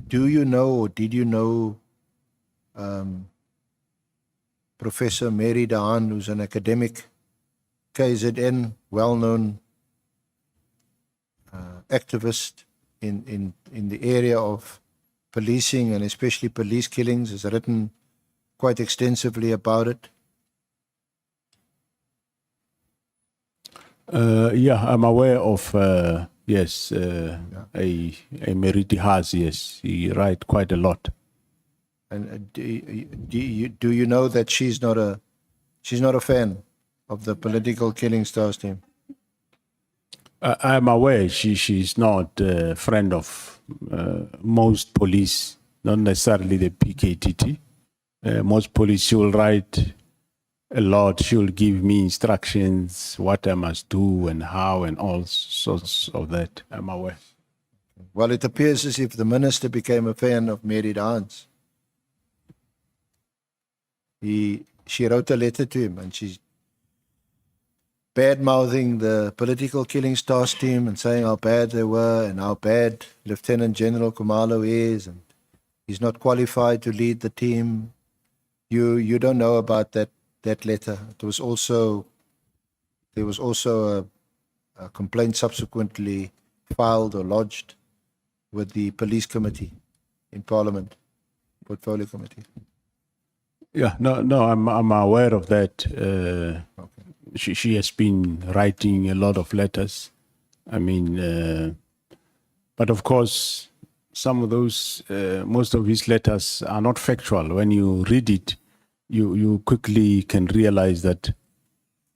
do you know, or did you know Professor Mary Daan, who's an academic, KZN, well-known activist in the area of policing and especially police killings, has written quite extensively about it? Yeah, I'm aware of, yes, a Meriti Haas, yes, he write quite a lot. And do you know that she's not a fan of the political killing stars team? I'm aware she's not a friend of most police, not necessarily the PKTT. Most police, she will write a lot. She will give me instructions, what I must do and how and all sorts of that. I'm aware. Well, it appears as if the minister became a fan of Mary Daan's. She wrote a letter to him and she's bad-mouthing the political killing stars team and saying how bad they were and how bad Lieutenant General Khumalo is and he's not qualified to lead the team. You don't know about that letter. There was also a complaint subsequently filed or lodged with the police committee in Parliament, portfolio committee. Yeah, no, I'm aware of that. Okay. She has been writing a lot of letters. I mean, but of course, some of those, most of his letters are not factual. When you read it, you quickly can realize that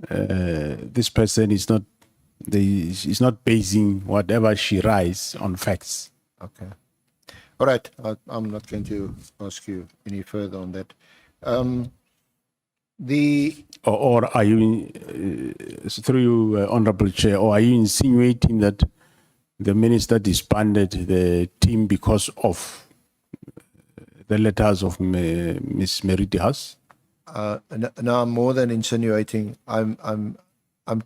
this person is not basing whatever she writes on facts. Okay. All right. I'm not going to ask you any further on that. Or are you, through you, Honorable Chair, or are you insinuating that the minister disbanded the team because of the letters of Ms. Meriti Haas? No, I'm more than insinuating. I'm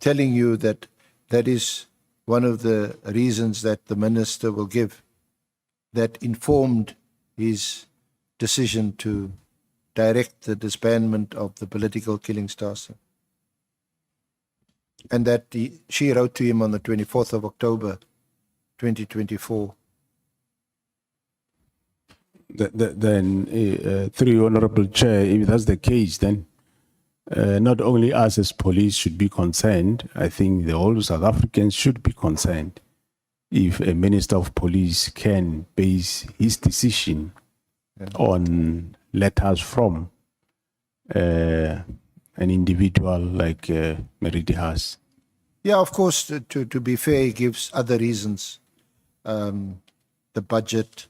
telling you that is one of the reasons that the minister will give that informed his decision to direct the disbandment of the political killing stars. And that she wrote to him on the 24th of October, 2024. Then, through your Honorable Chair, if that's the case, then not only us as police should be concerned, I think the whole South Africans should be concerned if a Minister of Police can base his decision on letters from an individual like Meriti Haas. Yeah, of course, to be fair, he gives other reasons. The budget.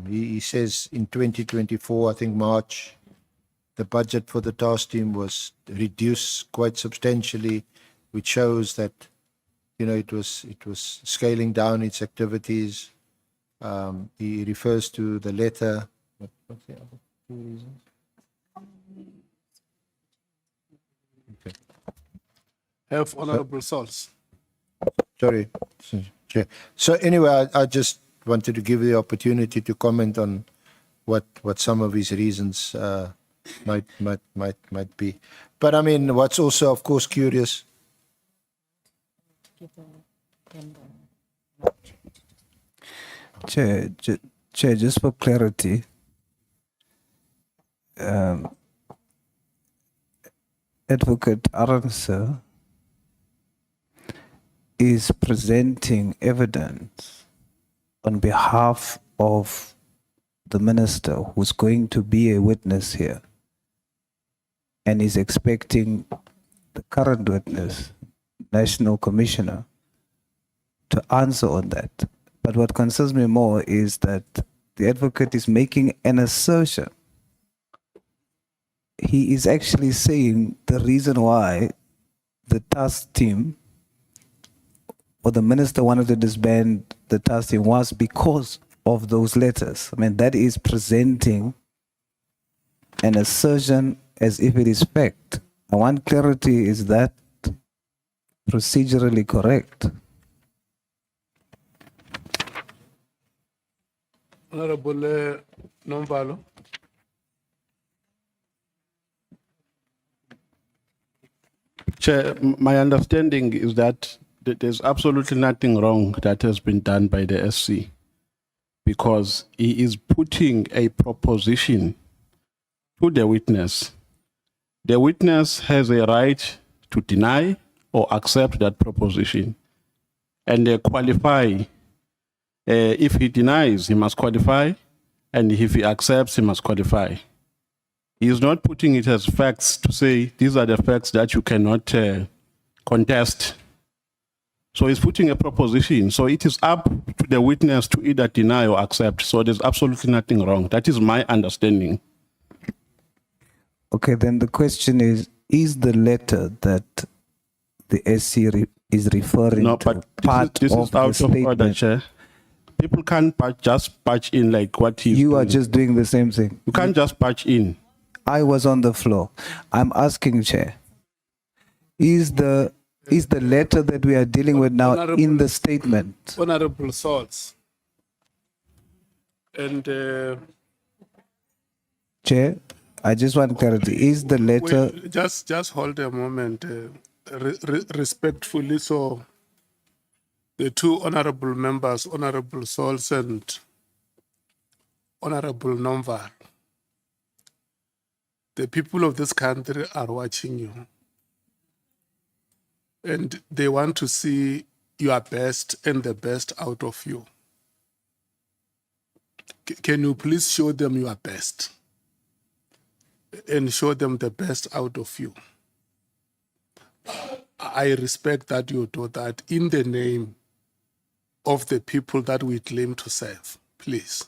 He says in 2024, I think March, the budget for the task team was reduced quite substantially, which shows that, it was scaling down its activities. He refers to the letter. What's the other two reasons? Okay. Have Honorable Sauls. Sorry. So anyway, I just wanted to give you the opportunity to comment on what some of his reasons might be. But I mean, what's also, of course, curious. Chair, just for clarity, Advocate Arnse is presenting evidence on behalf of the minister who's going to be a witness here and is expecting the current witness, National Commissioner, to answer on that. But what concerns me more is that the advocate is making an assertion. He is actually saying the reason why the task team or the minister wanted to disband the task team was because of those letters. I mean, that is presenting an assertion as if it is fact. I want clarity, is that procedurally correct? Honorable Nomvalo. Chair, my understanding is that there's absolutely nothing wrong that has been done by the SC because he is putting a proposition to the witness. The witness has a right to deny or accept that proposition and qualify. If he denies, he must qualify, and if he accepts, he must qualify. He is not putting it as facts to say these are the facts that you cannot contest. So he's putting a proposition. So it is up to the witness to either deny or accept. So there's absolutely nothing wrong. That is my understanding. Okay, then the question is the letter that the SC is referring No, to but part this of is the out of order, statement? Chair. People can't just patch in like what he's You are doing. just doing the same thing. You can't just patch in. I was on the floor. I'm asking, Chair, is the letter that we are dealing with now in the statement? Honorable Sauls. And Chair, I just want clarity. Is the letter... wait, just hold a moment, respectfully. So, the two honorable members, Honorable Sauls and Honorable Nomval, the people of this country are watching you, and they want to see your best and the best out of you. Can you please show them your best and show them the best out of you? I respect that you do that in the name of the people that we claim to serve. Please.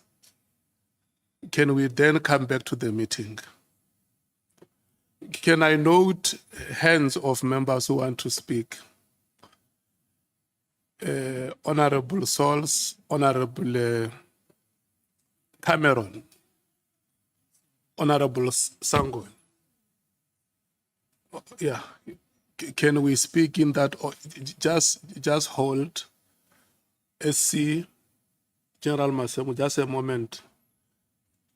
Can we then come back to the meeting? Can I note hands of members who want to speak? Honorable Sauls, Honorable Cameron, Honorable Sangoen. Yeah. Can we speak in that? Or just hold. SC, General Masemola, just a moment.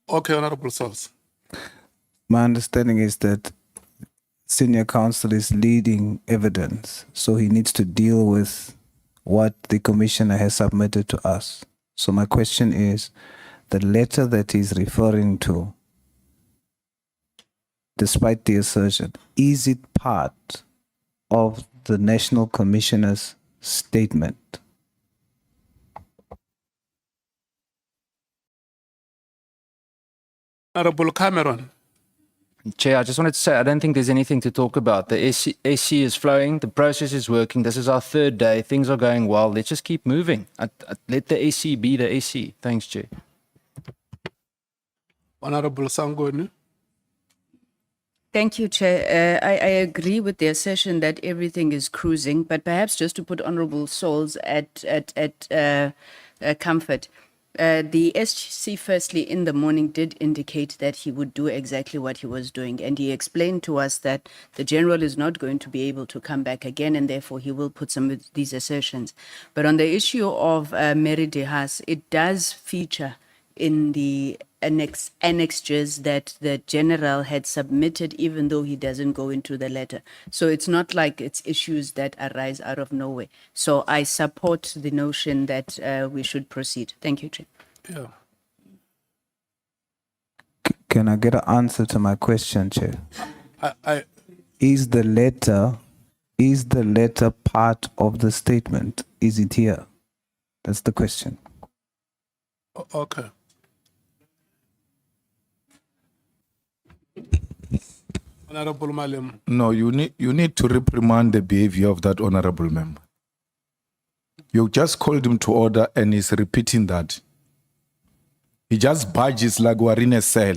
Okay, Honorable Sauls. My understanding is that senior counsel is leading evidence, so he needs to deal with what the commissioner has submitted to us. So my question is, the letter that he's referring to, despite the assertion, is it part of the National Commissioner's statement? Honorable Cameron. Chair, I just wanted to say, I don't think there's anything to talk about. The AC is flowing, the process is working. This is our third day. Things are going well. Let's just keep moving. Let the AC be the AC. Thanks, Chair. Honorable Sangoen. Thank you, Chair. I agree with the assertion that everything is cruising, but perhaps just to put Honourable Sauls at comfort. The SGC, firstly, in the morning did indicate that he would do exactly what he was doing, and he explained to us that the General is not going to be able to come back again, and therefore he will put some of these assertions. But on the issue of Mary de Haas, it does feature in the annexures that the General had submitted, even though he doesn't go into the letter. So it's not like it's issues that arise out of nowhere. So I support the notion that we should proceed. Thank you, Chair. Yeah. Can I get an answer to my question, Chair? I Is the letter part of the statement? Is it here? That's the question. okay. Honorable Malema. No, you need to reprimand the behavior of that honorable member. You just called him to order and he's repeating that. He just badges like we're in a cell.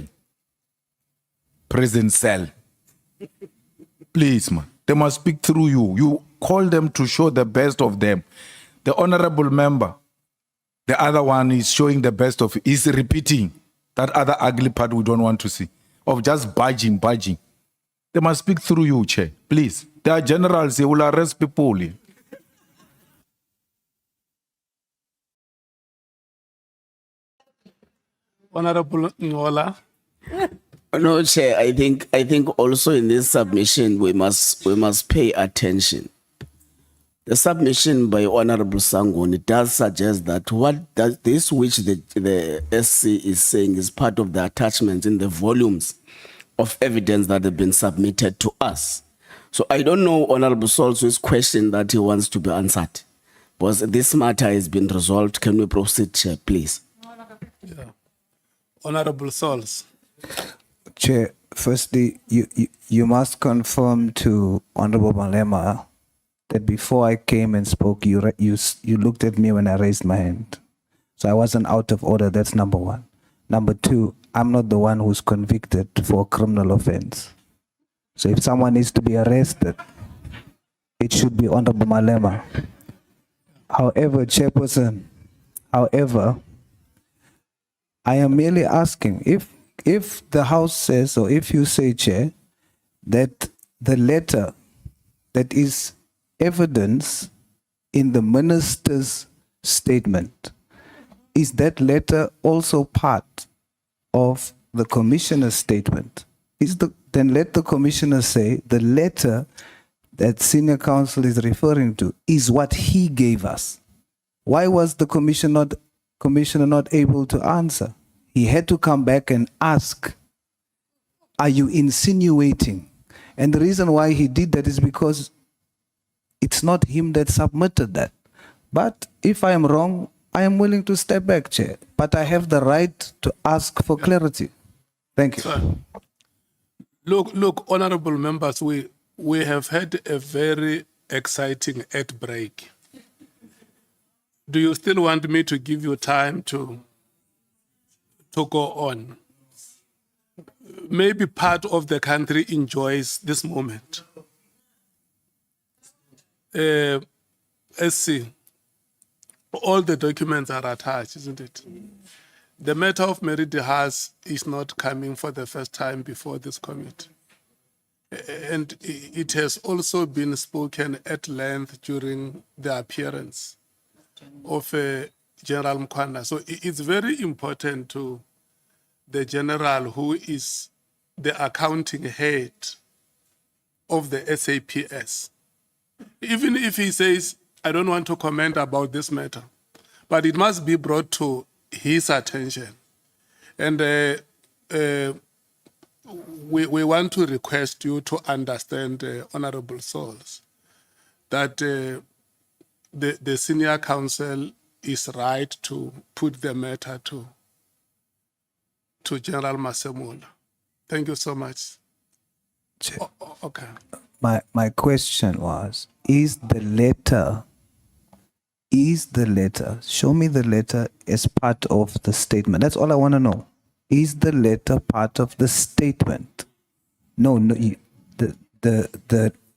Prison cell. Please, man. They must speak through you. You call them to show the best of them. The honorable member, the other one is showing the best of it. He's repeating that other ugly part we don't want to see. Of just badging. They must speak through you, Chair. Please. There are generals, they will arrest people. Honorable Ngola. No, Chair, I think also in this submission we must pay attention. The submission by Honorable Sangoni does suggest that what does this which the SC is saying is part of the attachments in the volumes of evidence that have been submitted to us. So I don't know Honorable Sauls' question that he wants to be answered. Because this matter has been resolved. Can we proceed, Chair, please? Honorable Sauls. Chair, firstly, you must confirm to Honorable Malema that before I came and spoke, you looked at me when I raised my hand. So I wasn't out of order. That's number one. Number two, I'm not the one who's convicted for a criminal offense. So if someone needs to be arrested, it should be Honorable Malema. However, Chairperson, I am merely asking if the House says, or if you say, Chair, that the letter that is evidence in the minister's statement, is that letter also part of the commissioner's statement? Then let the commissioner say the letter that senior counsel is referring to is what he gave us. Why was the commissioner not able to answer? He had to come back and ask, are you insinuating? And the reason why he did that is because it's not him that submitted that. But if I am wrong, I am willing to step back, Chair. But I have the right to ask for clarity. Thank you. Sir. Look, honorable members, we have had a very exciting ad break. Do you still want me to give you time to go on? Maybe part of the country enjoys this moment. SC, all the documents are attached, isn't it? The matter of Meridi Haas is not coming for the first time before this committee. And it has also been spoken at length during the appearance of General Mkhwana. So it's very important to the general who is the accounting head of the SAPS. Even if he says, I don't want to comment about this matter, but it must be brought to his attention. And we want to request you to understand, Honorable Sauls, that the senior counsel is right to put the matter to General Masemola. Thank you so much. Okay. My question was, is the letter, show me the letter as part of the statement. That's all I want to know. Is the letter part of the statement? No, the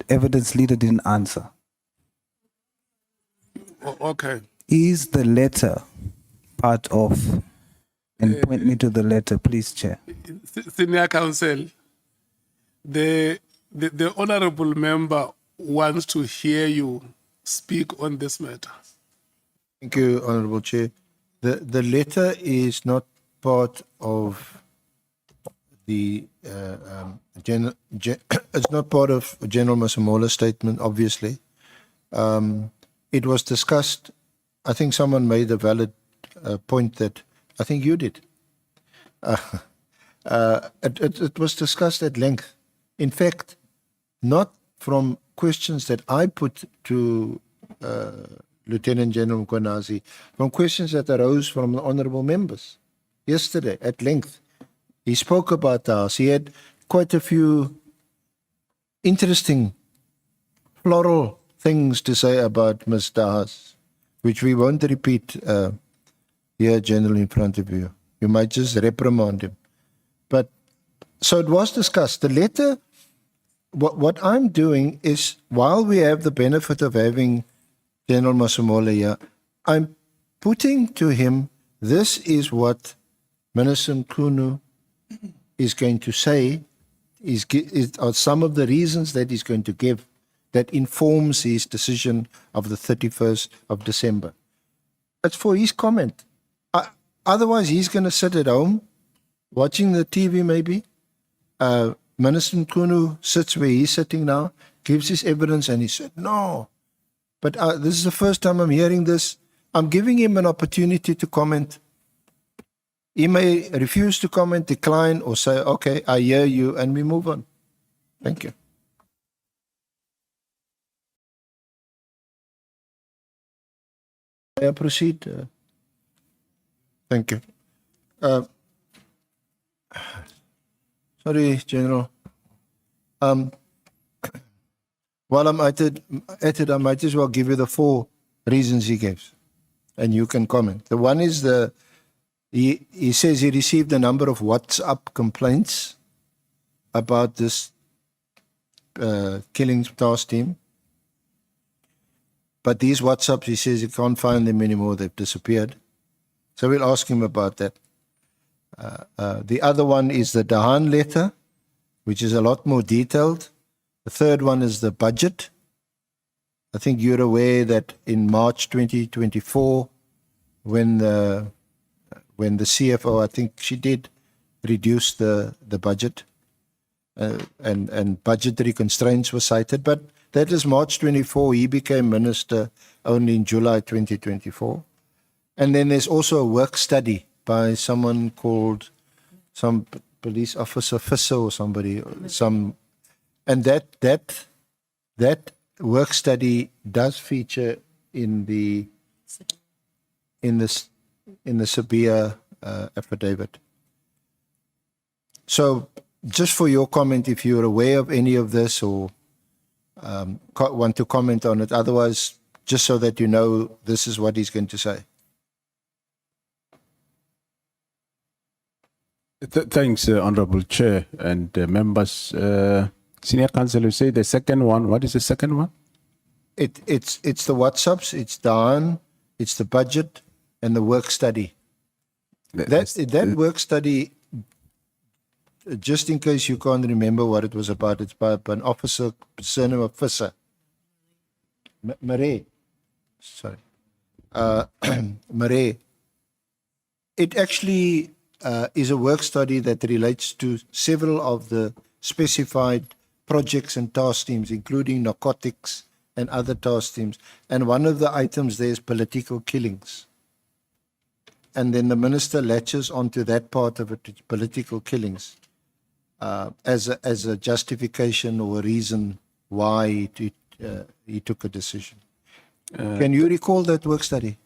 evidence leader didn't answer. Okay. Is the letter part of, and point me to the letter, please, Chair. Senior counsel, the honorable member wants to hear you speak on this matter. Thank you, Honorable Chair. The letter is not part of the it's not part of General Masemola's statement, obviously. It was discussed. I think someone made a valid point that I think you did. It was discussed at length. In fact, not from questions that I put to Lieutenant General Mkhwanazi, from questions that arose from the honourable members yesterday at length. He spoke about the Haas. He had quite a few interesting floral things to say about Mr. Haas, which we won't repeat here, General, in front of you. You might just reprimand him. But so it was discussed. The letter, what I'm doing is, while we have the benefit of having General Masemola here, I'm putting to him, this is what Minister Mkhunu is going to say, are some of the reasons that he's going to give that informs his decision of the 31st of December. It's for his comment. Otherwise, he's going to sit at home watching the TV maybe. Minister Nkunu sits where he's sitting now, gives his evidence, and he said, no. But this is the first time I'm hearing this. I'm giving him an opportunity to comment. He may refuse to comment, decline, or say, okay, I hear you, and we move on. Thank you. May I proceed? Thank you. Sorry, General. While I'm at it, I might as well give you the 4 reasons he gives, and you can comment. The one is he says he received a number of WhatsApp complaints about this killing task team. But these WhatsApps, he says he can't find them anymore. They've disappeared. So we'll ask him about that. The other one is the Dahan letter, which is a lot more detailed. The third one is the budget. I think you're aware that in March 2024, when the CFO, I think she did reduce the budget, and budgetary constraints were cited. But that is March 24. He became minister only in July 2024. And then there's also a work study by someone called some police officer, Fisher or somebody, and that work study does feature in the Sabia affidavit. So just for your comment, if you're aware of any of this or want to comment on it, otherwise, just so that you know, this is what he's going to say. Thanks, Honorable Chair and members. Senior Counsel, you say the second one. What is the second one? It's the WhatsApps, it's Dahan, it's the budget, and the work study. That work study, just in case you can't remember what it was about, it's by an officer, surname of Fisher. Marais. Sorry. Marais. It actually is a work study that relates to several of the specified projects and task teams, including narcotics and other task teams. And one of the items there is political killings. And then the minister latches onto that part of it, political killings, as a justification or a reason why he took a decision. Can you recall that work study?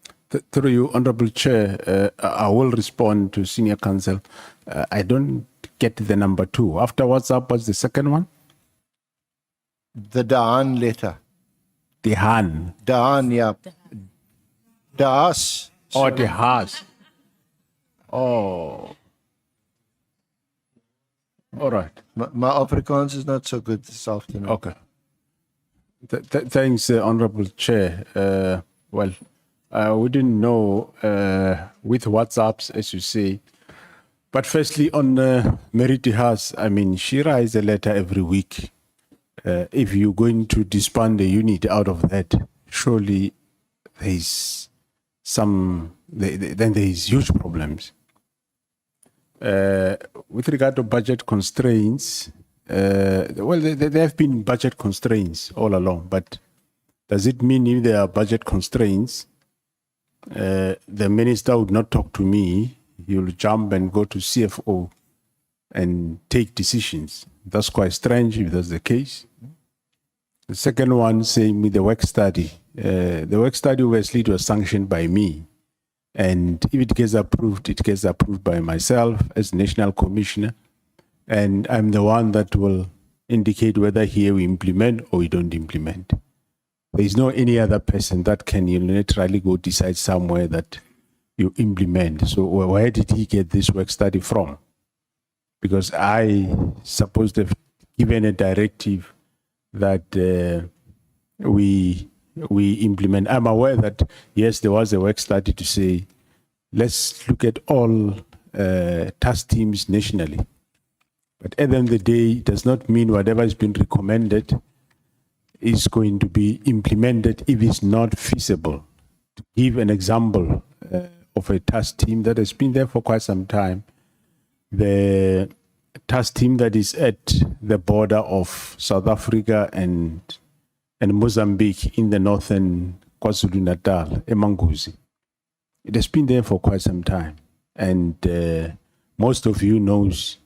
Through you, Honorable Chair, I will respond to Senior Counsel. I don't get the number 2. After WhatsApp, what's the second one? The Dahan letter. The Han. Dahan, yeah. Das. Or the Haas. Oh. All right. My Afrikaans is not so good this afternoon. Okay. Thanks, Honorable Chair. Well, we didn't know with WhatsApps, as you say. But firstly, on Meriti Haas, I mean, she writes a letter every week. If you're going to disband the unit out of that, surely there's then there's huge problems. With regard to budget constraints, well, there have been budget constraints all along, but does it mean if there are budget constraints, the minister would not talk to me, he will jump and go to CFO and take decisions? That's quite strange if that's the case. The second one, saying with the work study. The work study obviously was sanctioned by me. And if it gets approved by myself as National Commissioner. And I'm the one that will indicate whether here we implement or we don't implement. There is no any other person that can unilaterally go decide somewhere that you implement. So where did he get this work study from? Because I supposed to have given a directive that we implement. I'm aware that, yes, there was a work study to say, let's look at all task teams nationally. But at the end of the day, it does not mean whatever has been recommended is going to be implemented if it's not feasible. To give an example of a task team that has been there for quite some time, the task team that is at the border of South Africa and Mozambique in the northern KwaZulu-Natal, Emanguzi. It has been there for quite some time. And most of you knows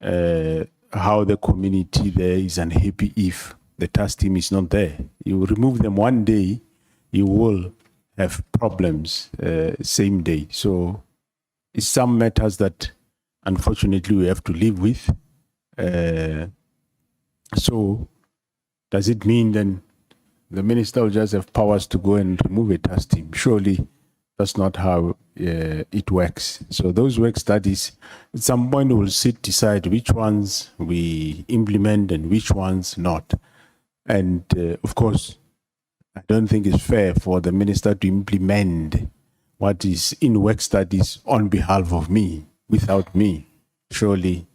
how the community there is unhappy if the task team is not there. You remove them one day, you will have problems same day. So it's some matters that unfortunately we have to live with. So does it mean then the minister will just have powers to go and remove a task team? Surely that's not how it works. So those work studies, at some point we'll decide which ones we implement and which ones not. And of course, I don't think it's fair for the minister to implement what is in work studies on behalf of me, without me. Surely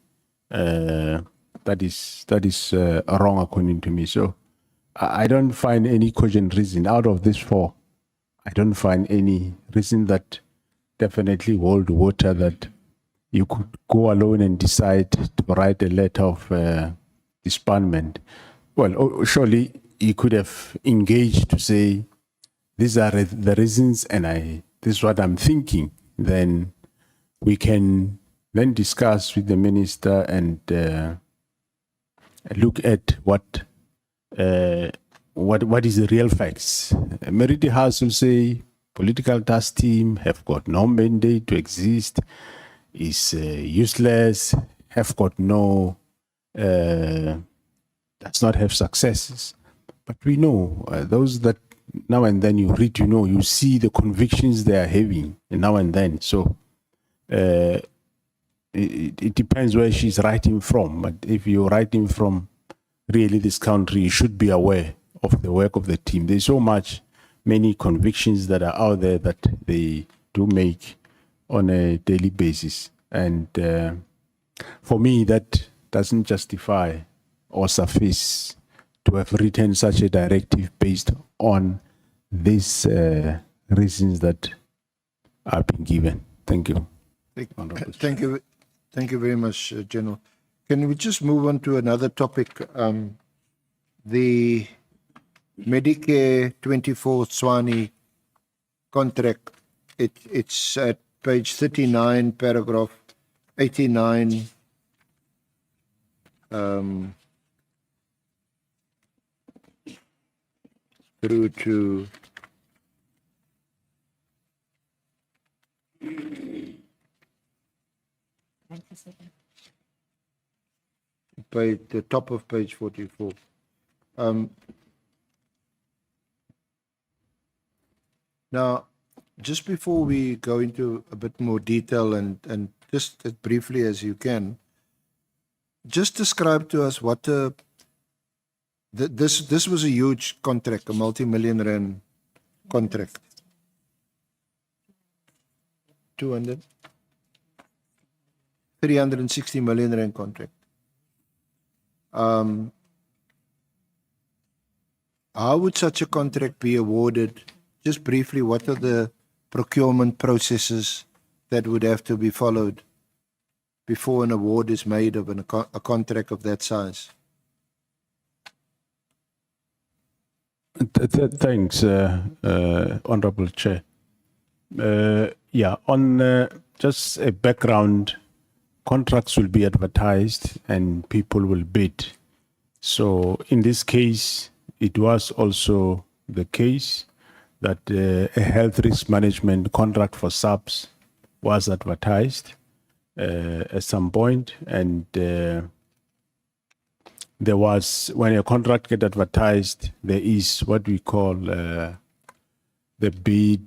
that is wrong according to me. So I don't find any cogent reason out of this four. I don't find any reason that definitely hold water that you could go alone and decide to write a letter of disbandment. Well, surely you could have engaged to say, these are the reasons and this is what I'm thinking. Then we can then discuss with the minister and look at what is the real facts. Meriti Haas will say political task team have got no mandate to exist, is useless, have got no, does not have successes. But we know those that now and then you read, you see the convictions they are having now and then. So it depends where she's writing from. But if you're writing from really this country, you should be aware of the work of the team. There's so many convictions that are out there that they do make on a daily basis. And for me, that doesn't justify or suffice to have written such a directive based on these reasons that are being given. Thank you. Thank you very much, General. Can we just move on to another topic? The Medicare 24 Swani contract. It's at page 39, paragraph 89. Through to the top of page 44. Now, just before we go into a bit more detail and just as briefly as you can, just describe to us what this was a huge contract, a multi-million rand contract. 360 million rand contract. How would such a contract be awarded? Just briefly, what are the procurement processes that would have to be followed before an award is made of a contract of that size? Thanks, Honorable Chair. On just a background, contracts will be advertised and people will bid. So in this case, it was also the case that a health risk management contract for SAPS was advertised at some point, and there was, when a contract gets advertised, there is what we call the bid,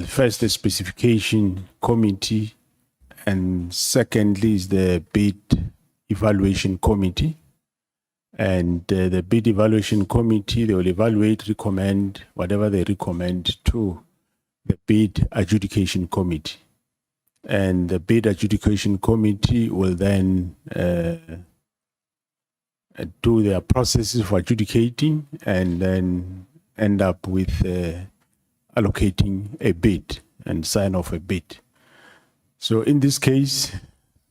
first the specification committee, and secondly is the bid evaluation committee. And the bid evaluation committee, they will evaluate, recommend whatever they recommend to the bid adjudication committee. And the bid adjudication committee will then do their processes for adjudicating and then end up with allocating a bid and sign off a bid. So in this case,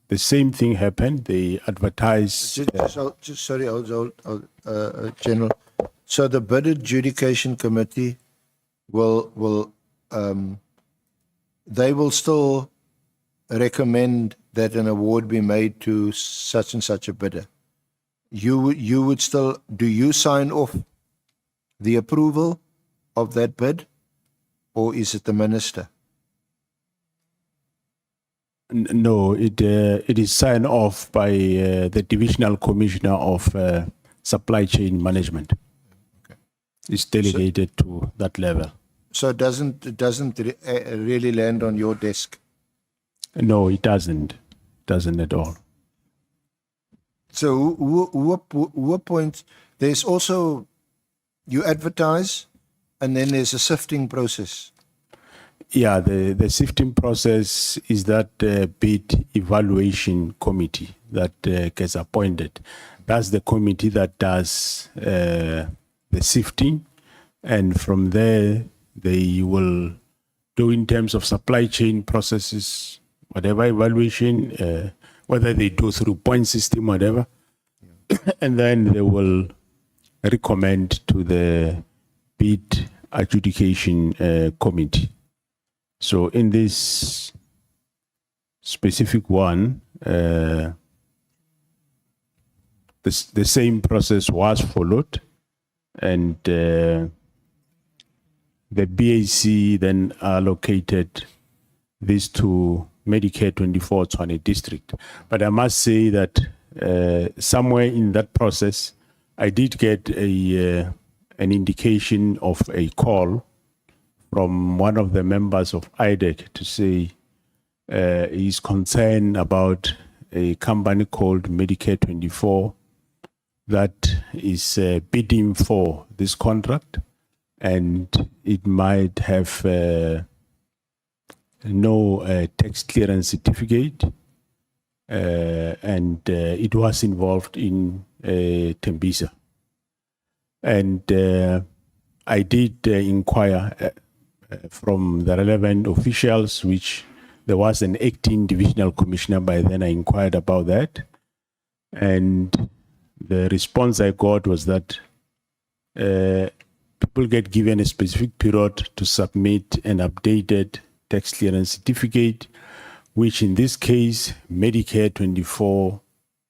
the same thing happened. They advertised. Sorry, General. So the bid adjudication committee will they will still recommend that an award be made to such and such a bidder. You would still, do you sign off the approval of that bid, or is it the minister? No, it is signed off by the divisional commissioner of supply chain management. Okay. It's delegated to that level. So it doesn't really land on your desk. No, it doesn't. Doesn't at all. So who appoints? There's also, you advertise, and then there's a sifting process. Yeah, the sifting process is that bid evaluation committee that gets appointed. That's the committee that does the sifting, and from there they will do, in terms of supply chain processes, whatever evaluation, whether they do through point system, whatever, and then they will recommend to the bid adjudication committee. So in this specific one, the same process was followed, and the BAC then allocated this to Medicare 24 Tshwane district. But I must say that somewhere in that process, I did get an indication of a call from one of the members of IDEC to say he's concerned about a company called Medicare 24 that is bidding for this contract, and it might have no tax clearance certificate, and it was involved in Tembisa. And I did inquire from the relevant officials, which there was an acting divisional commissioner by then. I inquired about that, and the response I got was that people get given a specific period to submit an updated tax clearance certificate, which in this case, Medicare 24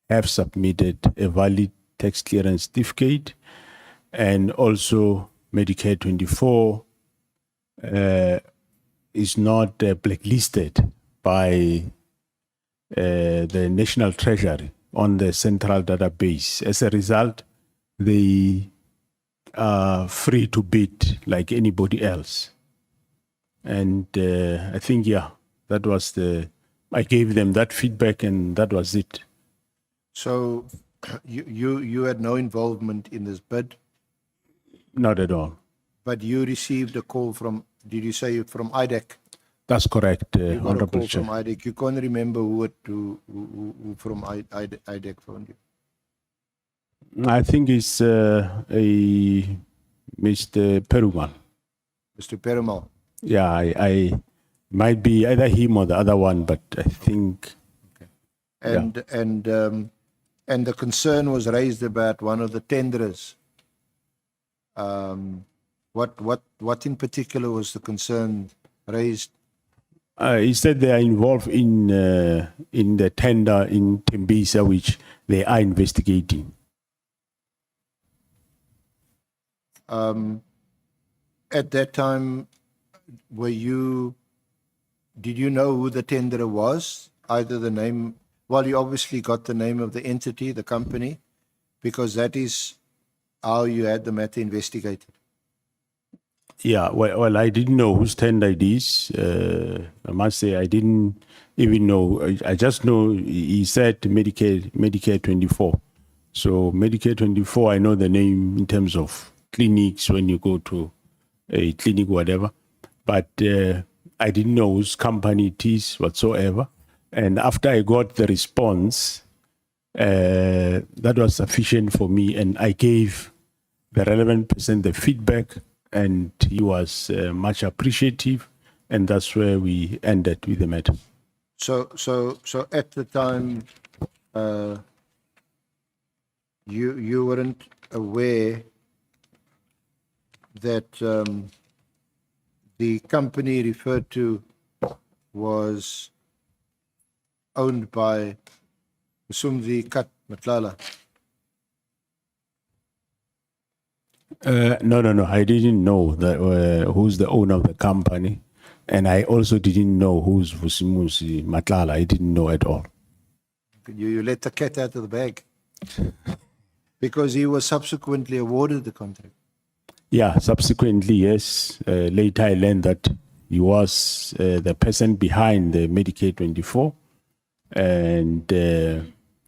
have submitted a valid tax clearance certificate, and also Medicare 24 is not blacklisted by the National Treasury on the central database. As a result, they are free to bid like anybody else. And I think, yeah, that was I gave them that feedback, and that was it. So you had no involvement in this bid, Not at all. but you received a call from, did you say from IDEC? That's correct, You got a Honorable call Chair. from IDEC. You can't remember who from IDEC phoned you. I think it's a Mr. Perumal. Mr. Perumal. Yeah, I might be either him or the other one, but I think. And the concern was raised about one of the tenderers. What in particular was the concern raised? He said they are involved in the tender in Tembisa, which they are investigating. At that time, did you know who the tenderer was? Either the name, well, you obviously got the name of the entity, the company, because that is how you had the matter investigated. Yeah, well, I didn't know whose tender it is. I must say I didn't even know. I just know he said Medicare 24. So Medicare 24, I know the name in terms of clinics when you go to a clinic, whatever. But I didn't know whose company it is whatsoever. And after I got the response, that was sufficient for me. And I gave the relevant person the feedback, and he was much appreciative. And that's where we ended with the matter. So at the time, you weren't aware that the company referred to was owned by Sumzi Kat Matlala. No. I didn't know that who's the owner of the company, and I also didn't know who's Vusimusi Matlala. I didn't know at all. You let the cat out of the bag because he was subsequently awarded the contract. Yeah, subsequently, yes. Later, I learned that he was the person behind the Medicare 24, and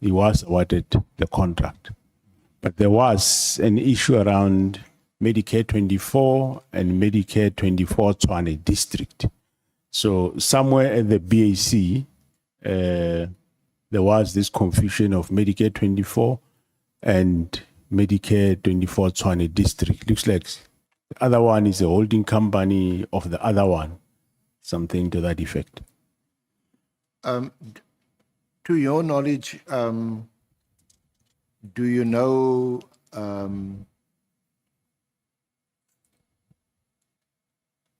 he was awarded the contract. But there was an issue around Medicare 24 and Medicare 24 Tshwane district. So somewhere at the BAC, there was this confusion of Medicare 24 and Medicare 24 Tshwane district. Looks like the other one is a holding company of the other one, something to that effect. To your knowledge, do you know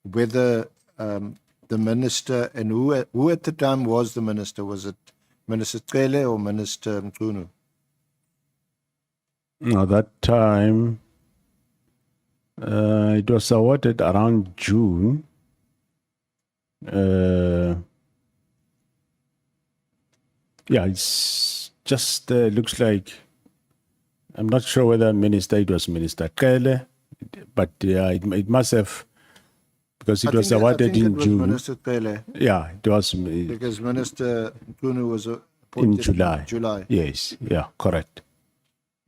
whether the minister and who at the time was the minister? Was it Minister Cele or Minister Mkunu? Now that time, it was awarded around June. Yeah, it's just looks like, I'm not sure whether it was Minister Kele, but yeah, it must have, because it was awarded in was June. Minister Cele Yeah, it was because Minister Mkunu was in appointed July. July. Yes, yeah, correct.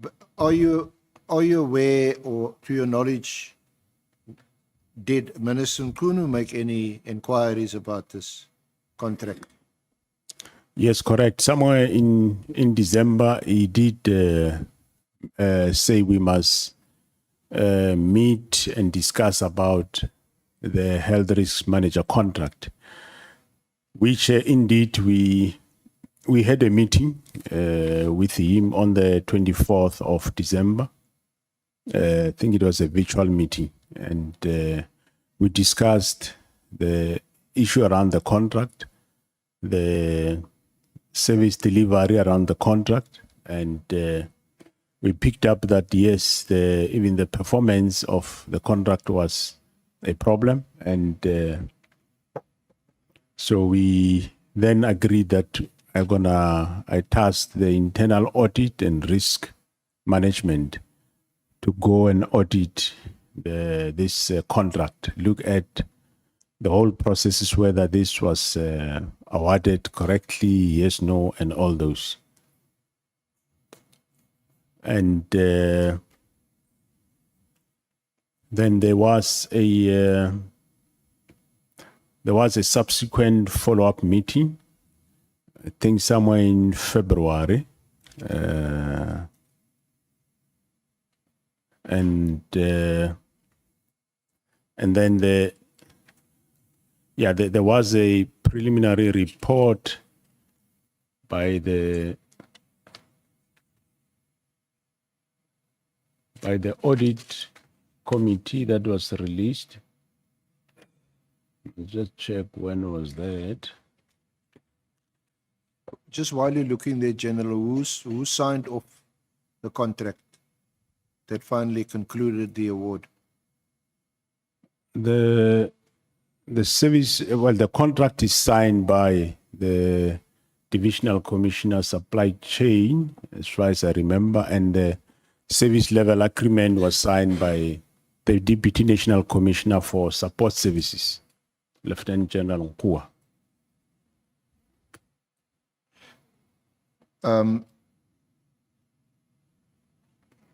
But are you aware, or to your knowledge, did Minister Mkunu make any inquiries about this contract? Yes, correct. Somewhere in December, he did say we must meet and discuss about the health risk manager contract, which indeed we had a meeting with him on the 24th of December. I think it was a virtual meeting, and we discussed the issue around the contract, the service delivery around the contract, and we picked up that yes, even the performance of the contract was a problem, and so we then agreed that I tasked the internal audit and risk management to go and audit this contract, look at the whole processes, whether this was awarded correctly, yes, no, and all those. And then there was a subsequent follow-up meeting, I think somewhere in February, and then there was a preliminary report by the audit committee that was released. Just check when was that. Just while you're looking there, General, who signed off the contract that finally concluded the award? The service, well, the contract is signed by the Divisional Commissioner Supply Chain, as far as I remember, and the service level agreement was signed by the Deputy National Commissioner for Support Services, Lieutenant General Nkua.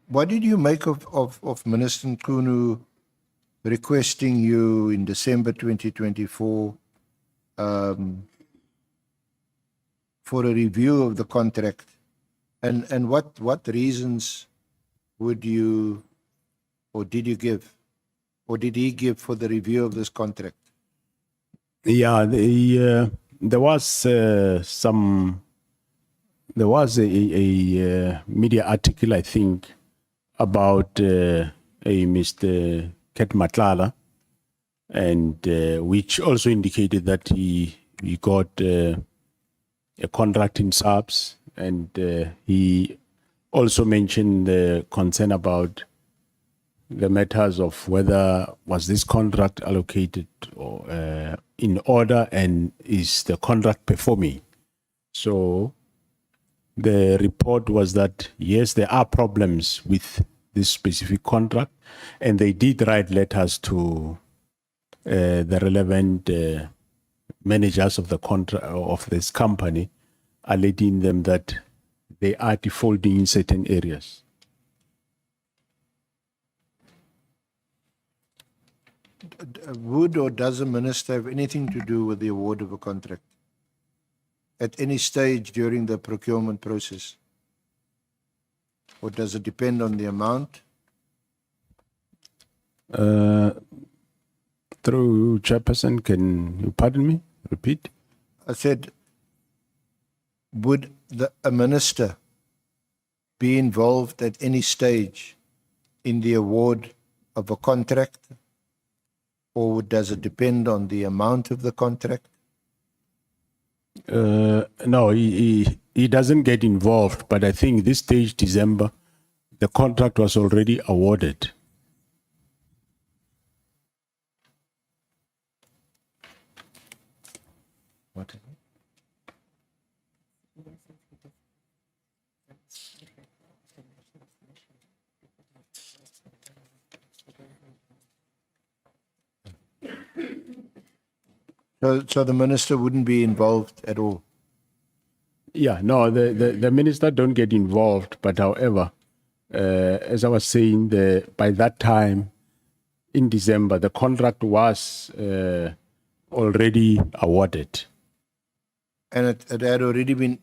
What did you make of Minister Mkunu requesting you in December 2024 for a review of the contract? And what reasons would you, or did you give, or did he give for the review of this contract? Yeah, there was a media article, I think, about a Mr. Ket Matlala, and which also indicated that he got a contract in SARS, and he also mentioned the concern about the matters of whether was this contract allocated or in order, and is the contract performing. So the report was that yes, there are problems with this specific contract, and they did write letters to the relevant managers of the contract of this company, alerting them that they are defaulting in certain areas. Would or does a minister have anything to do with the award of a contract at any stage during the procurement process? Or does it depend on the amount? Through Chairperson, can you pardon me? Repeat. I said, would a minister be involved at any stage in the award of a contract? Or does it depend on the amount of the contract? No, he doesn't get involved, but I think this stage, December, the contract was already awarded. What? So the minister wouldn't be involved at all? Yeah, no, the minister don't get involved, but however, as I was saying, by that time in December, the contract was already awarded. And it had already been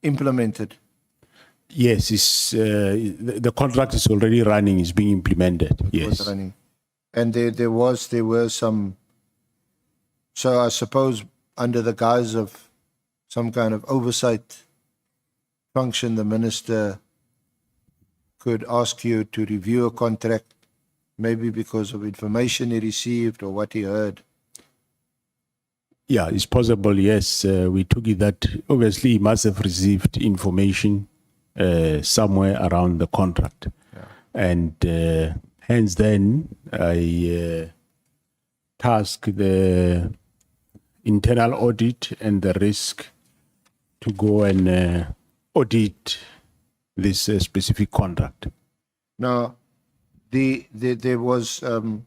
implemented? Yes, the contract is already running, is being implemented. It was Yes. running. And there were some, so I suppose under the guise of some kind of oversight function, the minister could ask you to review a contract, maybe because of information he received or what he heard. Yeah, it's possible, yes. We took it that obviously he must have received information somewhere around the contract. And hence then I tasked the internal audit and the risk to go and audit this specific contract. Now, there was an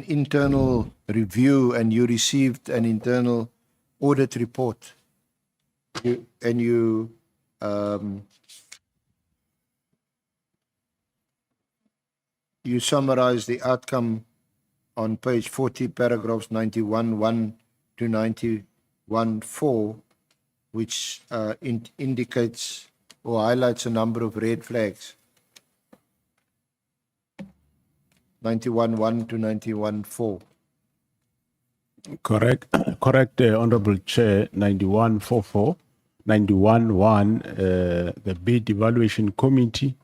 internal review, and you received an internal audit report. You summarized the outcome on page 40, paragraphs 91.1 to 91.4, which indicates or highlights a number of red flags. 91.1 to 91.4. Correct, Honorable Chair. 91.44, 91.1. The Bid Evaluation Committee,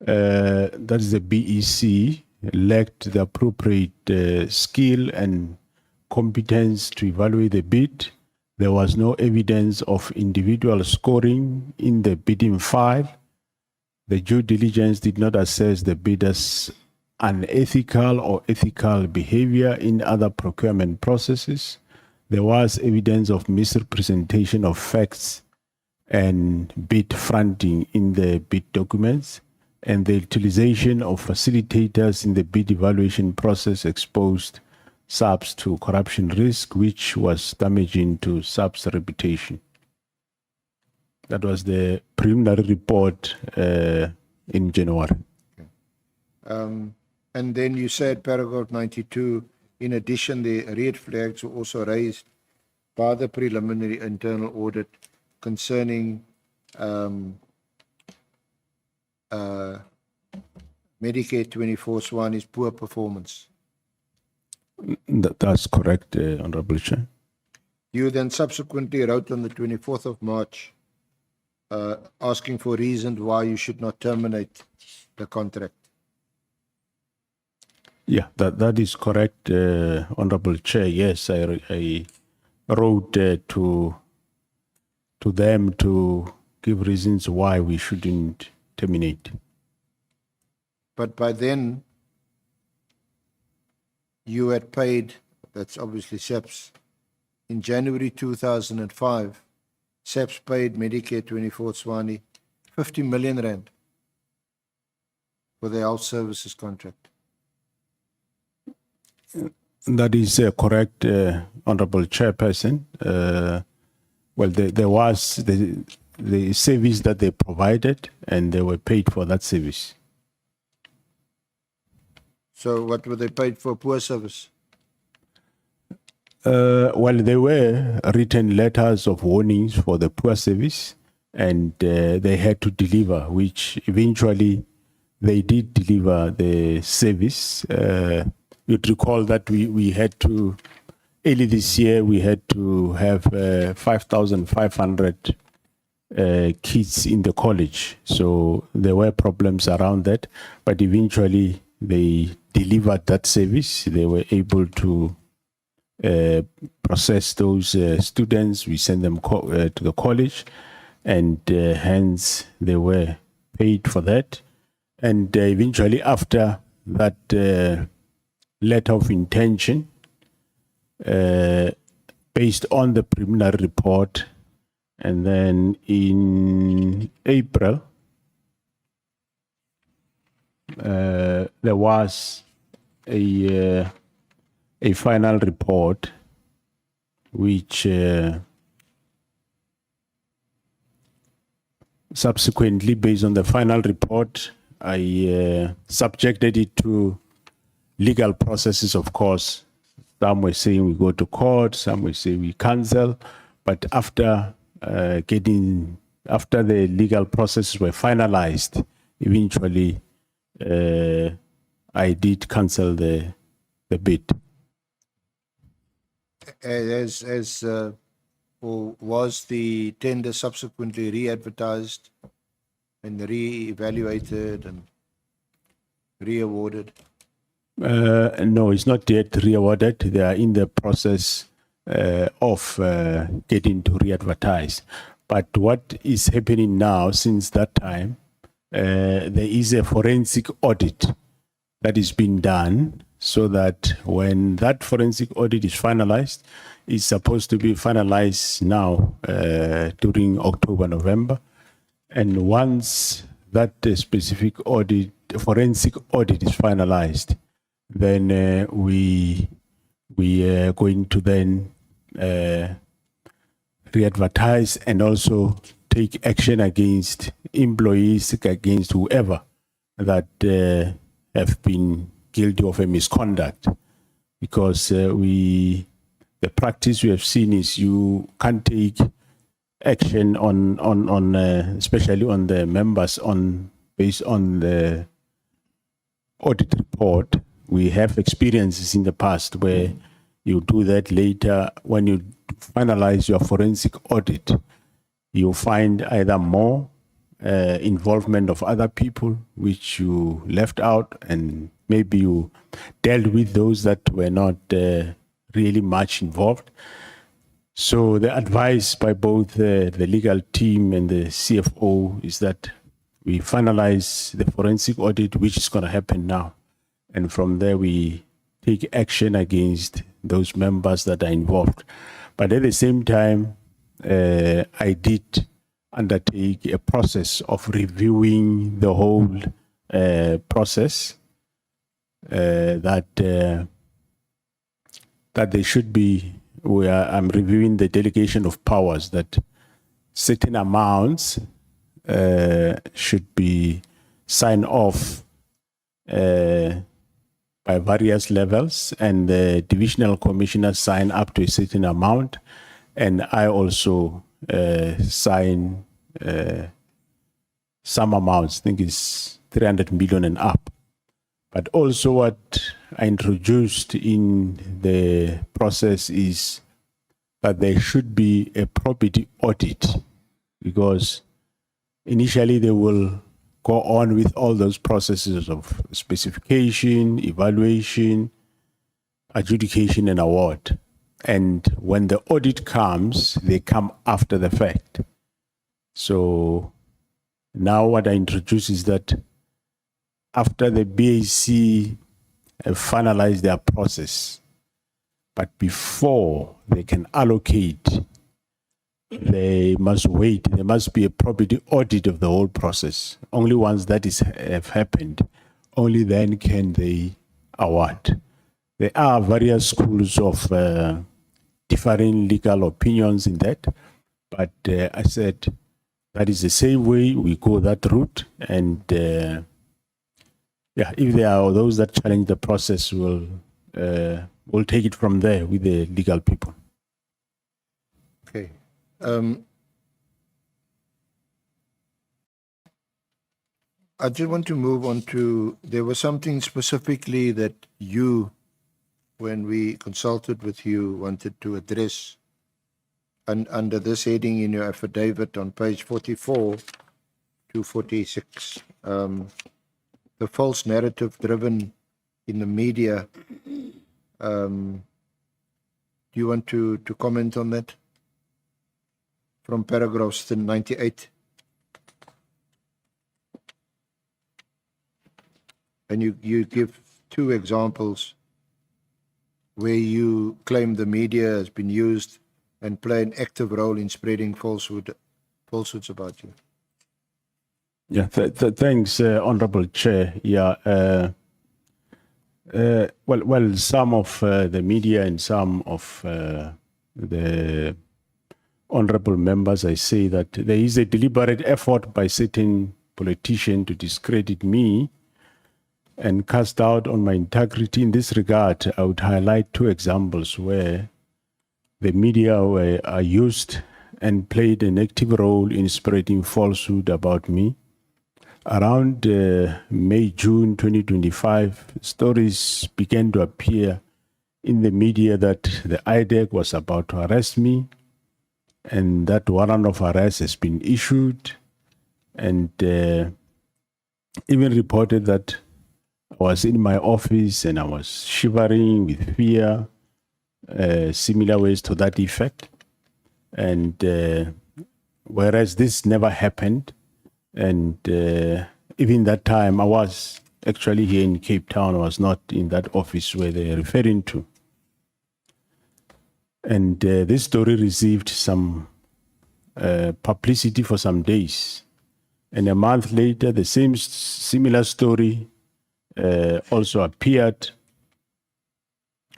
that is the BEC, lacked the appropriate skill and competence to evaluate the bid. There was no evidence of individual scoring in the bidding file. The due diligence did not assess the bidders' unethical or ethical behavior in other procurement processes. There was evidence of misrepresentation of facts and bid fronting in the bid documents, and the utilization of facilitators in the bid evaluation process exposed SAPS to corruption risk, which was damaging to SAPS' reputation. That was the preliminary report in January. And then you said, paragraph 92, in addition, the red flags were also raised by the preliminary internal audit concerning Medicare 24 Swani's poor performance. That's correct, Honorable Chair. You then subsequently wrote on the 24th of March asking for reasons why you should not terminate the contract. Yeah, that is correct, Honorable Chair. Yes, I wrote to them to give reasons why we shouldn't terminate. But by then, you had paid, that's obviously SEPS, in January 2005, SEPS paid Medicare 24 Tswane 50 million rand for the health services contract. That is correct, Honorable Chairperson. Well, there was the service that they provided, and they were paid for that service. So what were they paid for? Poor service? Well, there were written letters of warnings for the poor service, and they had to deliver, which eventually they did deliver the service. You'd recall that we had to, early this year, we had to have 5,500 kids in the college. So there were problems around that, but eventually they delivered that service. They were able to process those students. We sent them to the college, and hence they were paid for that. And eventually, after that letter of intention, based on the preliminary report, and then in April, there was a final report which subsequently, based on the final report, I subjected it to legal processes, of course. Some were saying we go to court, some were saying we cancel, but after after the legal processes were finalized, eventually I did cancel the bid. Or was the tender subsequently re-advertised and re-evaluated and re-awarded? No, it's not yet re-awarded. They are in the process of getting to re-advertise. But what is happening now, since that time, there is a forensic audit that is being done, so that when that forensic audit is finalized, it's supposed to be finalized now during October, November. And once that specific audit, forensic audit is finalized, then we are going to then re-advertise and also take action against employees, against whoever that have been guilty of a misconduct. Because the practice we have seen is you can't take action on especially on the members based on the audit report. We have experiences in the past where you do that later. When you finalize your forensic audit, you find either more involvement of other people which you left out, and maybe you dealt with those that were not really much involved. So the advice by both the legal team and the CFO is that we finalize the forensic audit, which is going to happen now. And from there, we take action against those members that are involved. But at the same time, I did undertake a process of reviewing the whole process, that they should be, I'm reviewing the delegation of powers, that certain amounts should be signed off by various levels, and the divisional commissioners sign up to a certain amount, and I also sign some amounts, I think it's 300 million and up. But also what I introduced in the process is that there should be a property audit, because initially they will go on with all those processes of specification, evaluation, adjudication, and award. And when the audit comes, they come after the fact. So now what I introduce is that after the BAC have finalized their process, but before they can allocate, they must wait. There must be a property audit of the whole process. Only once that have happened, only then can they award. There are various schools of differing legal opinions in that, but I said that is the same way we go that route. And yeah, if there are those that challenge the process, we'll take it from there with the legal people. Okay. I just want to move on to, there was something specifically that you, when we consulted with you, wanted to address. And under this heading in your affidavit on page 44 to 46, the false narrative driven in the media. Do you want to comment on that? From paragraphs 98. And you give two examples where you claim the media has been used and play an active role in spreading falsehoods about you. Yeah, thanks, Honorable Chair. Yeah, well, some of the media and some of the honorable members, I say that there is a deliberate effort by certain politicians to discredit me and cast doubt on my integrity. In this regard, I would highlight two examples where the media are used and played an active role in spreading falsehood about me. Around May, June 2025, stories began to appear in the media that the IDEC was about to arrest me, and that warrant of arrest has been issued, and even reported that I was in my office and I was shivering with fear, similar ways to that effect. And whereas this never happened, and even that time I was actually here in Cape Town, I was not in that office where they are referring to. And this story received some publicity for some days. And a month later, the same similar story also appeared,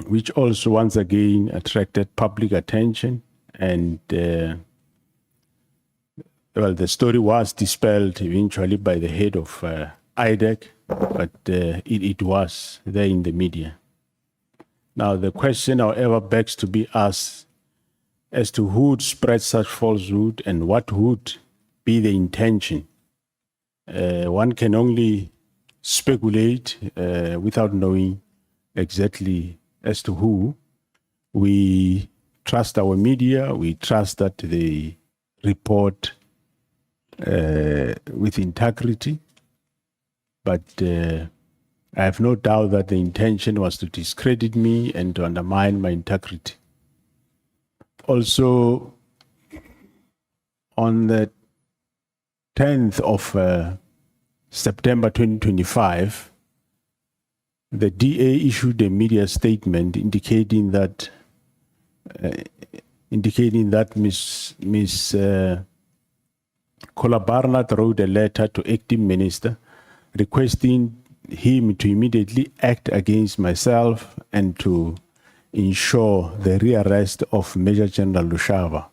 which also once again attracted public attention. And well, the story was dispelled eventually by the head of IDEC, but it was there in the media. Now, the question, however, begs to be asked as to who would spread such falsehood and what would be the intention. One can only speculate without knowing exactly as to who. We trust our media. We trust that they report with integrity. But I have no doubt that the intention was to discredit me and to undermine my integrity. Also, on the 10th of September 2025, the DA issued a media statement indicating that Ms. Kola Barnard wrote a letter to acting minister requesting him to immediately act against myself and to ensure the rearrest of Major General Lushaba.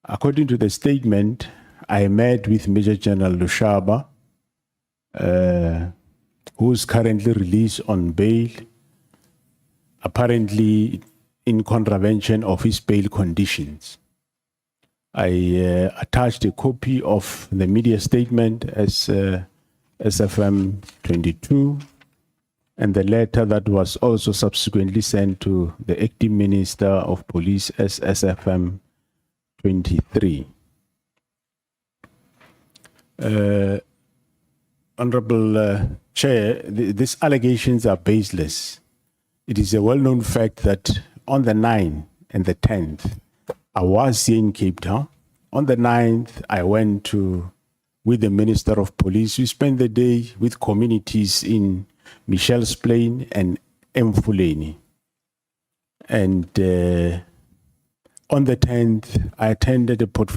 According to the statement, I met with Major General Lushaba, who is currently released on bail, apparently in contravention of his bail conditions. I attached a copy of the media statement as SFM 22, and the letter that was also subsequently sent to the acting Minister of Police as SFM 23. Honorable Chair, these allegations are baseless. It is a well-known fact that on the 9th and the 10th, I was here in Cape Town. On the 9th, I went with the Minister of Police. We spent the day with communities in Michelle's Plain and Mfuleni. And on the 10th, I attended a police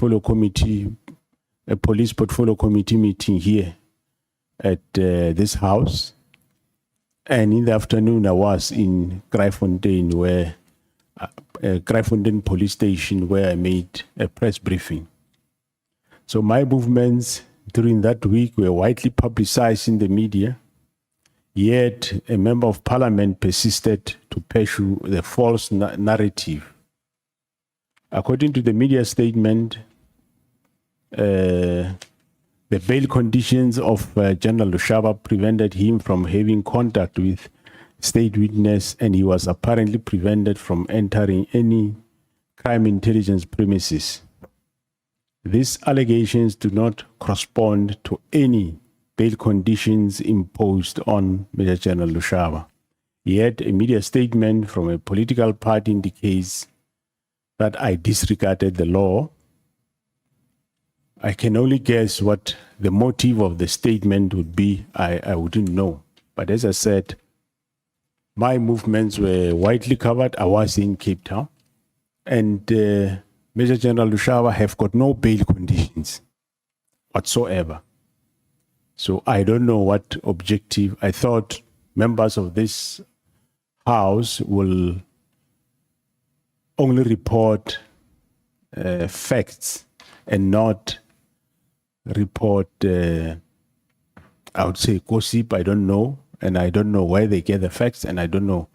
portfolio committee meeting here at this house. And in the afternoon, I was in Kraaifontein, Kraaifontein police station, where I made a press briefing. So my movements during that week were widely publicized in the media, yet a member of parliament persisted to pursue the false narrative. According to the media statement, the bail conditions of General Lushaba prevented him from having contact with state witness, and he was apparently prevented from entering any crime intelligence premises. These allegations do not correspond to any bail conditions imposed on Major General Lushaba. Yet a media statement from a political party indicates that I disregarded the law. I can only guess what the motive of the statement would be. I wouldn't know. But as I said, my movements were widely covered. I was in Cape Town. And Major General Lushaba have got no bail conditions whatsoever. So I don't know what objective. I thought members of this House will only report facts and not report, I would say, gossip. I don't know. And I don't know where they get the facts, and I don't know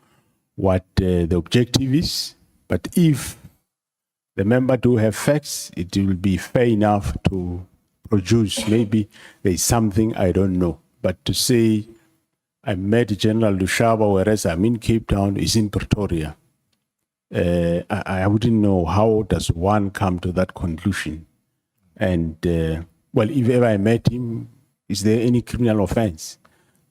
what the objective is. But if the member do have facts, it will be fair enough to produce. Maybe there is something I don't know. But to say I met General Lushaba, whereas I'm in Cape Town, is in Pretoria, I wouldn't know how does one come to that conclusion. And, well, if ever I met him, is there any criminal offense?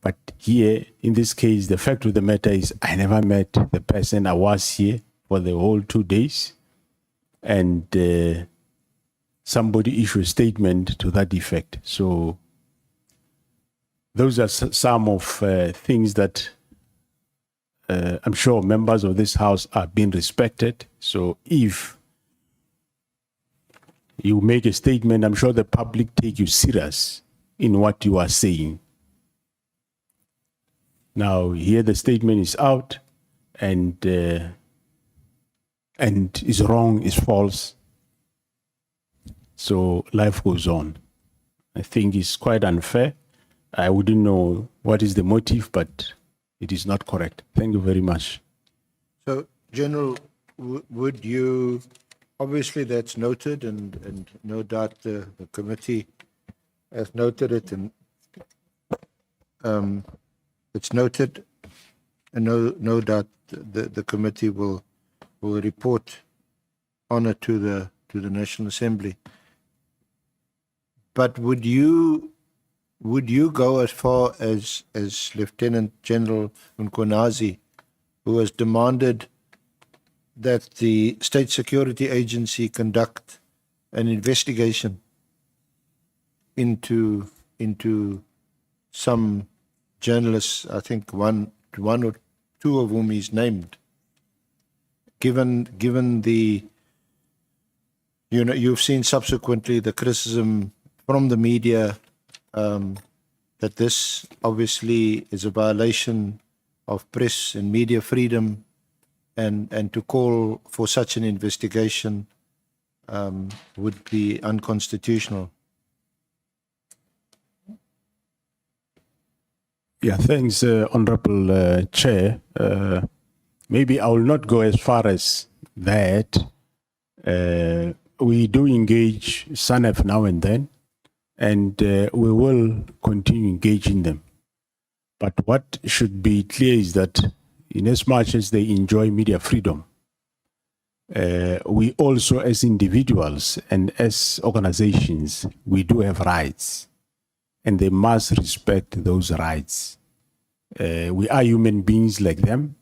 But here, in this case, the fact of the matter is I never met the person. I was here for the whole 2 days. And somebody issued a statement to that effect. So those are some of things that I'm sure members of this House are being respected. So if you make a statement, I'm sure the public take you serious in what you are saying. Now, here the statement is out, and is wrong, is false. So life goes on. I think it's quite unfair. I wouldn't know what is the motive, but it is not correct. Thank you very much. So, General, would you, obviously that's noted, and no doubt the committee has noted it, and it's noted, and no doubt the committee will report on it to the National Assembly. But would you go as far as Lieutenant General Mkonazi, who has demanded that the State Security Agency conduct an investigation into some journalists, I think one or two of whom he's named, given the, you've seen subsequently the criticism from the media that this obviously is a violation of press and media freedom, and to call for such an investigation would be unconstitutional. Yeah, thanks, Honorable Chair. Maybe I will not go as far as that. We do engage SANEF now and then, and we will continue engaging them. But what should be clear is that in as much as they enjoy media freedom, we also as individuals and as organizations, we do have rights, and they must respect those rights. We are human beings like them,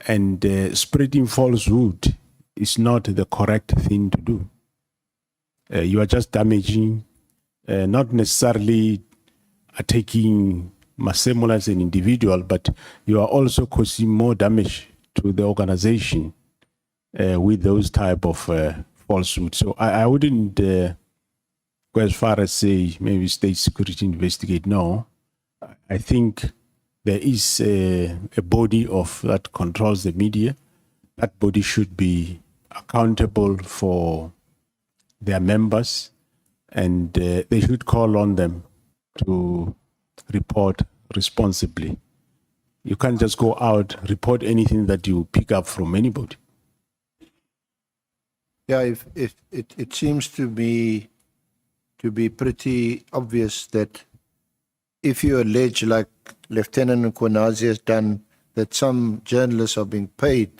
and spreading falsehood is not the correct thing to do. You are just damaging, not necessarily attacking Masemola as an individual, but you are also causing more damage to the organization with those type of falsehoods. So I wouldn't go as far as say maybe state security investigate. No, I think there is a body of that controls the media. That body should be accountable for their members, and they should call on them to report responsibly. You can't just go out, report anything that you pick up from anybody. Yeah, if it seems to be pretty obvious that if you allege, like Lieutenant Nkwenazi has done, that some journalists are being paid,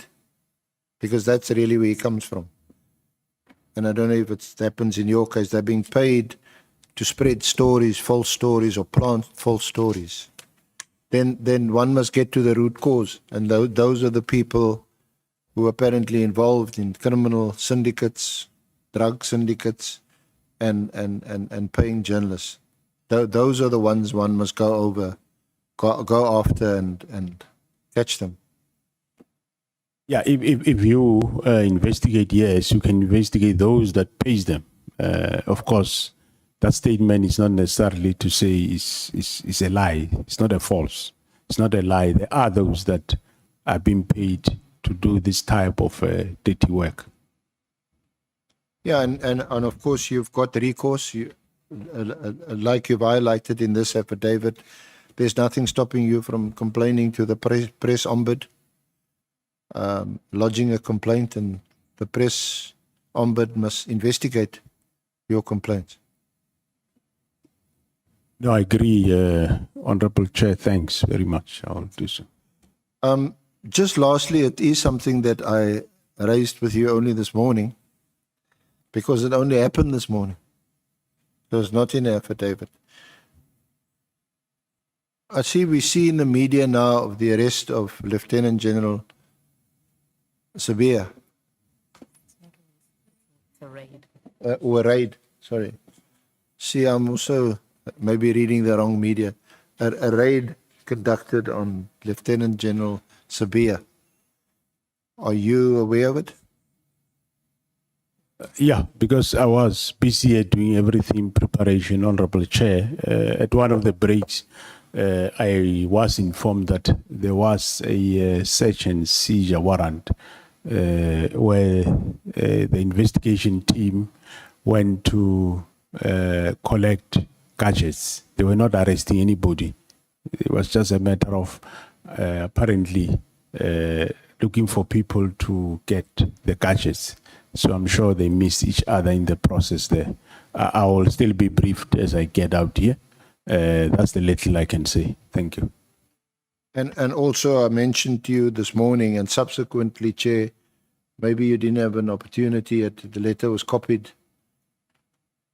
because that's really where he comes from. And I don't know if it happens in your case, they're being paid to spread stories, false stories, or plant false stories. Then one must get to the root cause, and those are the people who are apparently involved in criminal syndicates, drug syndicates, and paying journalists. Those are the ones one must go after and catch them. Yeah, if you investigate, yes, you can investigate those that pays them. Of course, that statement is not necessarily to say is a lie. It's not a false. It's not a lie. There are those that are being paid to do this type of dirty work. Yeah, and of course you've got recourse. Like you've highlighted in this affidavit, there's nothing stopping you from complaining to the press ombud, lodging a complaint, and the press ombud must investigate your complaint. No, I agree, Honorable Chair. Thanks very much. I'll do so. Just lastly, it is something that I raised with you only this morning, because it only happened this morning. So it's not in the affidavit. We see in the media now of the arrest of Lieutenant General Sabia. Or a raid, sorry. See, I'm also maybe reading the wrong media. A raid conducted on Lieutenant General Sabia. Are you aware of it? Yeah, because I was busy doing everything preparation, Honorable Chair. At one of the breaks, I was informed that there was a search and seizure warrant where the investigation team went to collect gadgets. They were not arresting anybody. It was just a matter of apparently looking for people to get the gadgets. So I'm sure they missed each other in the process there. I will still be briefed as I get out here. That's the little I can say. Thank you. And also I mentioned to you this morning, and subsequently, Chair, maybe you didn't have an opportunity, the letter was copied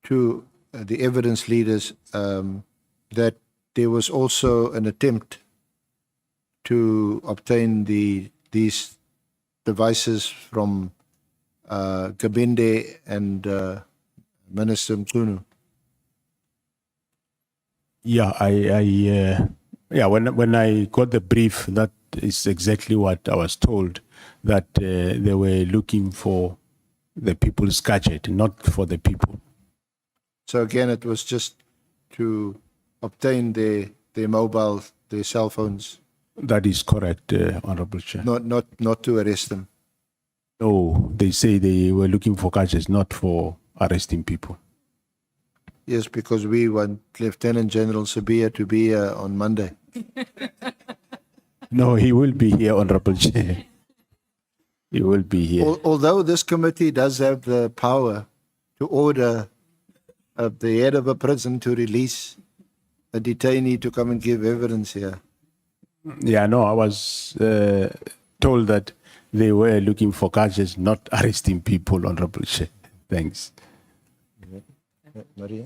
to the evidence leaders, that there was also an attempt to obtain these devices from Gabinde and Minister Mchunu. Yeah, when I got the brief, that is exactly what I was told, that they were looking for the people's gadget, not for the people. So again, it was just to obtain their mobile, their cell phones. That is correct, Honorable Chair. Not to arrest them. No, they say they were looking for gadgets, not for arresting people. Yes, because we want Lieutenant General Sabia to be here on Monday. No, he will be here, Honorable Chair. He will be here. Although this committee does have the power to order the head of a prison to release a detainee to come and give evidence here, Yeah, no, I was told that they were looking for gadgets, not arresting people, Honorable Chair. Thanks. Maria?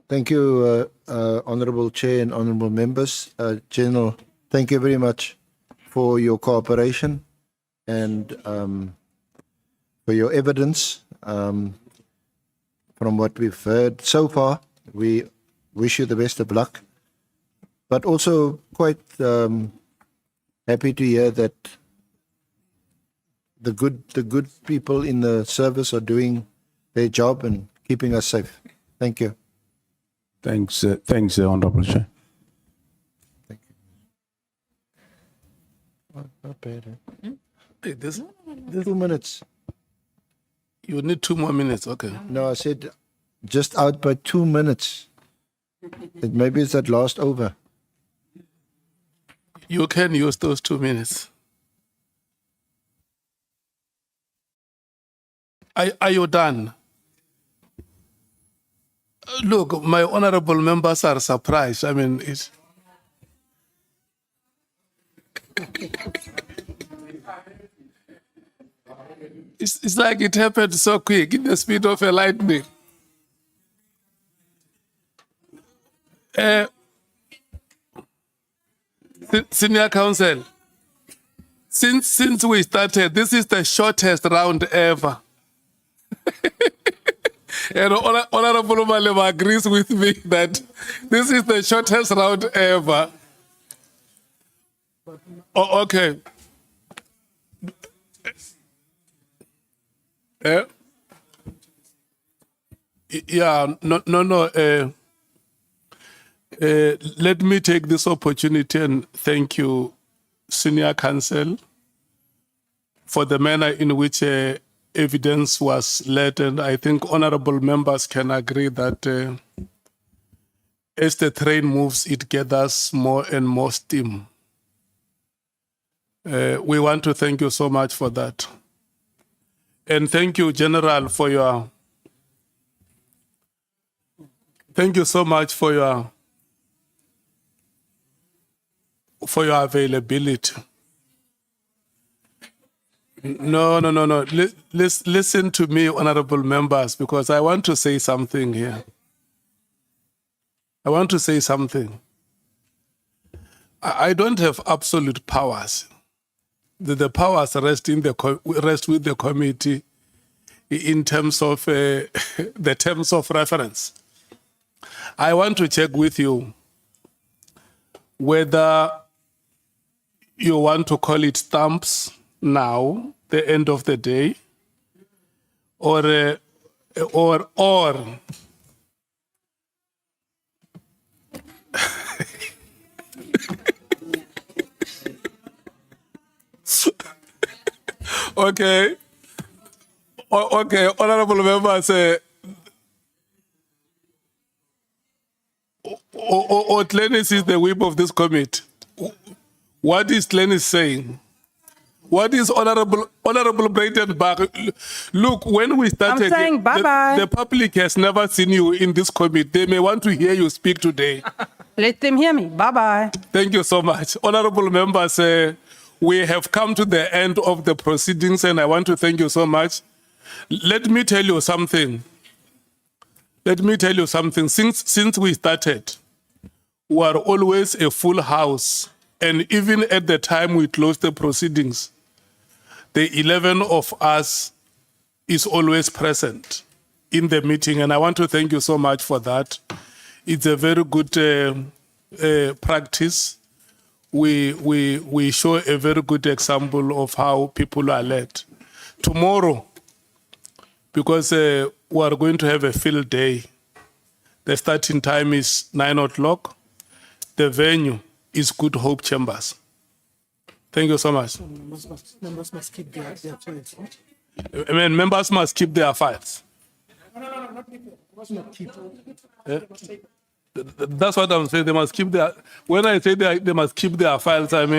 Thank you, Honorable Chair and Honorable Members. General, thank you very much for your cooperation and for your evidence. From what we've heard so far, we wish you the best of luck, but also quite happy to hear that the good people in the service are doing their job and keeping us safe. Thank you. Thanks, Honorable Chair. Thank you. Not bad. Eh? Hey, this 2 minutes. you need 2 more minutes. Okay. No, I said just out by 2 minutes. Maybe it's that last over. You can use those 2 minutes. Are you done? Look, my honorable members are surprised. I mean, it's like it happened so quick, in the speed of a lightning. Senior counsel, since we started, this is the shortest round ever. And Honorable Malema agrees with me that this is the shortest round ever. Oh, okay. Yeah, no. Let me take this opportunity and thank you, Senior Counsel, for the manner in which evidence was led. And I think honorable members can agree that as the train moves, it gathers more and more steam. We want to thank you so much for that. And thank you, General, for your... Thank you so much for your availability. No. Listen to me, honorable members, because I want to say something here. I want to say something. I don't have absolute powers. The powers rest with the committee in terms of the terms of reference. I want to check with you whether you want to call it stamps now, the end of the day, or okay, honorable members, Glenis is the whip of this committee. What is Glenis saying? What is Honorable Breitenbach? Look, when we started, I'm saying bye-bye. the public has never seen you in this committee. They may want to hear you speak today. Let them hear me. Bye-bye. Thank you so much. Honorable members, we have come to the end of the proceedings, and I want to thank you so much. Let me tell you something. Since we started, we are always a full house. And even at the time we closed the proceedings, the 11 of us is always present in the meeting. And I want to thank you so much for that. It's a very good practice. We show a very good example of how people are led. Tomorrow, because we are going to have a field day, the starting time is 9 o'clock. The venue is Good Hope Chambers. Thank you so much. Members must keep their files. I mean, members must keep their files. No, not people. Must not keep. That's what I'm saying. They must keep their. When I say they must keep their files, I mean.